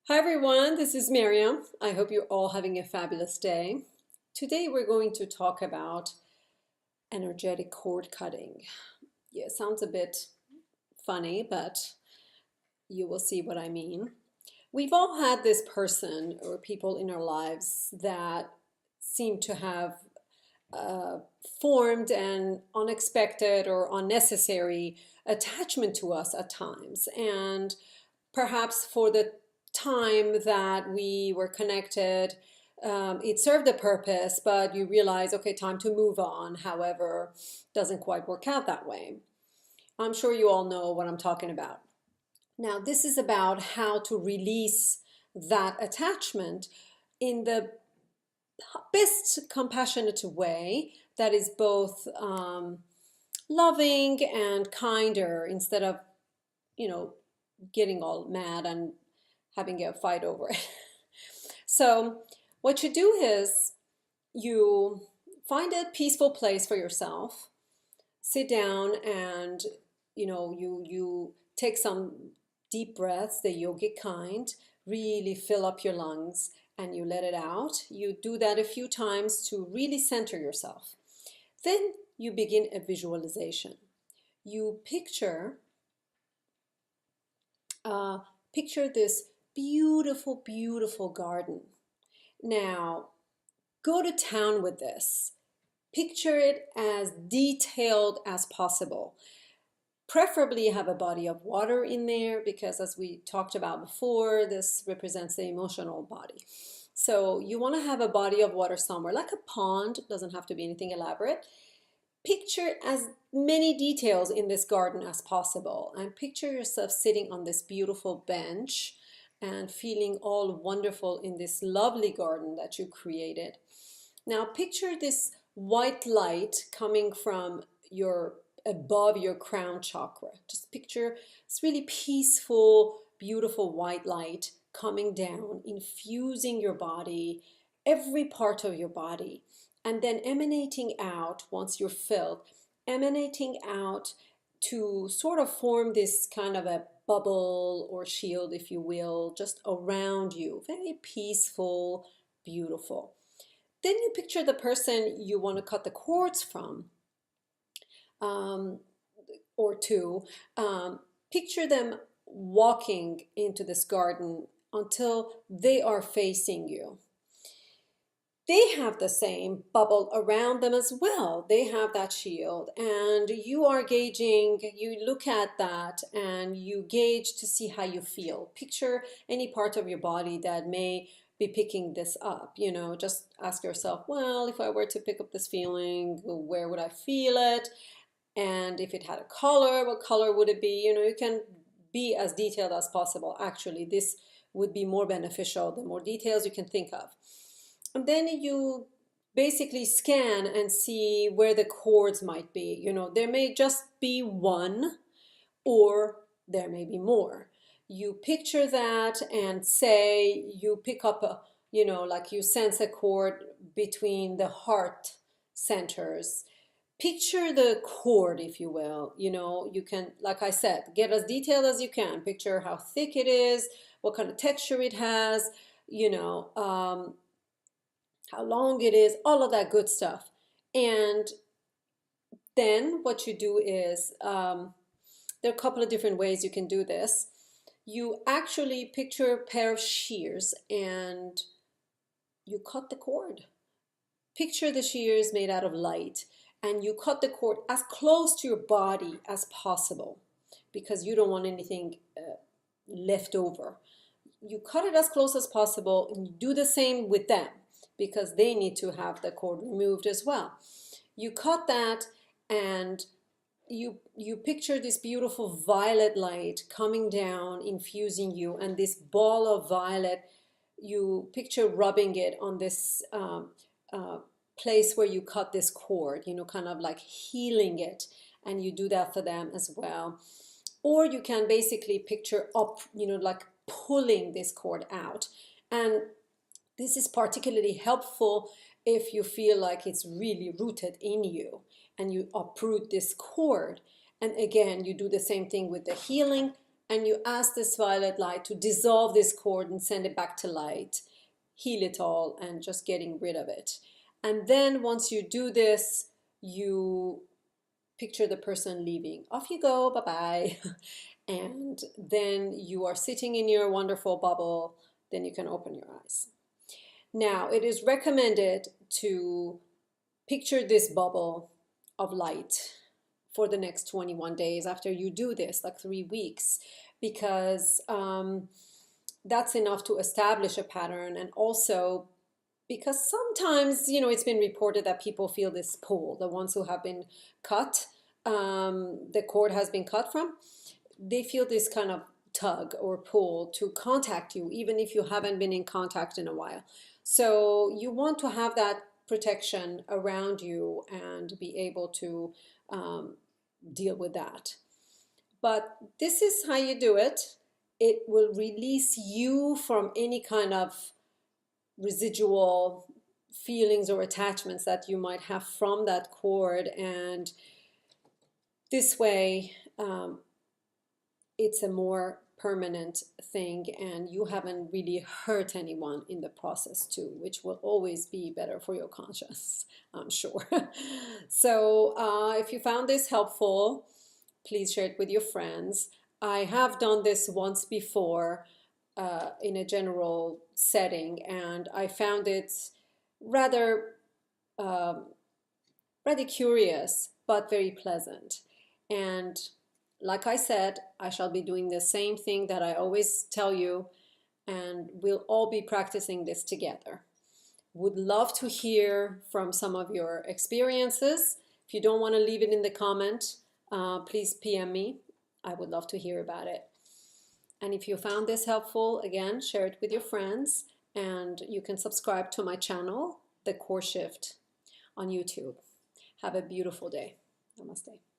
Hi everyone, this is Miriam. I hope you're all having a fabulous day. Today we're going to talk about energetic cord cutting. Yeah, it sounds a bit funny, but you will see what I mean. We've all had this person or people in our lives that seem to have uh, formed an unexpected or unnecessary attachment to us at times. And perhaps for the time that we were connected, it served a purpose, but you realize, okay, time to move on. However, doesn't quite work out that way. I'm sure you all know what I'm talking about. Now, this is about how to release that attachment in the best compassionate way that is both loving and kinder instead of, you know, getting all mad and having a fight over it. So, what you do is you find a peaceful place for yourself, sit down, and you take some deep breaths, the yogic kind, really fill up your lungs and you let it out. You do that a few times to really center yourself. Then you begin a visualization. You uh, picture this beautiful, beautiful garden. Now, go to town with this. Picture it as detailed as possible. Preferably have a body of water in there because, as we talked about before, this represents the emotional body. So you want to have a body of water somewhere, like a pond, doesn't have to be anything elaborate. Picture as many details in this garden as possible and picture yourself sitting on this beautiful bench and feeling all wonderful in this lovely garden that you created. Now picture this white light coming from your above your crown chakra. Just picture this really peaceful, beautiful white light coming down, infusing your body, every part of your body, and then emanating out once you're filled, emanating out to sort of form this kind of a bubble or shield, if you will, just around you. Very peaceful, beautiful. Then you picture the person you want to cut the cords from, um, or to. Picture them walking into this garden until they are facing you. They have the same bubble around them as well. They have that shield, and you are gauging, you look at that and you gauge to see how you feel. Picture any part of your body that may be picking this up. Just ask yourself, well, if I were to pick up this feeling, where would I feel it? And if it had a color, what color would it be? You can be as detailed as possible. Actually, this would be more beneficial the more details you can think of. And then you basically scan and see where the chords might be. There may just be one, or there may be more. You picture that and say you pick up like you sense a chord between the heart centers. Picture the chord, if you will. You can, like I said, get as detailed as you can. Picture how thick it is, what kind of texture it has, you know, um, how long it is, all of that good stuff. And then what you do is, there are a couple of different ways you can do this. You actually picture a pair of shears and you cut the cord. Picture the shears made out of light and you cut the cord as close to your body as possible because you don't want anything left over. You cut it as close as possible and you do the same with them because they need to have the cord removed as well. You cut that and you picture this beautiful violet light coming down, infusing you, and this ball of violet, you picture rubbing it on this uh, place where you cut this cord, kind of like healing it, and you do that for them as well. Or you can basically picture up, like pulling this cord out. And this is particularly helpful if you feel like it's really rooted in you and you uproot this cord. And again, you do the same thing with the healing. and you ask this violet light to dissolve this cord and send it back to light, heal it all, and just getting rid of it. And then once you do this, you picture the person leaving. Off you go, bye-bye. And then you are sitting in your wonderful bubble. Then you can open your eyes. Now, it is recommended to picture this bubble of light for the next 21 days after you do this, like 3 weeks, because that's enough to establish a pattern. And also because sometimes, it's been reported that people feel this pull, the ones who have been cut, the cord has been cut from, they feel this kind of tug or pull to contact you, even if you haven't been in contact in a while. So you want to have that protection around you and be able to deal with that. But this is how you do it. It will release you from any kind of residual feelings or attachments that you might have from that cord, and this way it's a more permanent thing, and you haven't really hurt anyone in the process too, which will always be better for your conscience, I'm sure. So if you found this helpful, please share it with your friends. I have done this once before in a general setting, and I found it rather curious, but very pleasant. And like I said, I shall be doing the same thing that I always tell you, and we'll all be practicing this together. Would love to hear from some of your experiences. If you don't want to leave it in the comment, please PM me. I would love to hear about it. And if you found this helpful, again, share it with your friends, and you can subscribe to my channel, The Core Shift, on YouTube. Have a beautiful day. Namaste.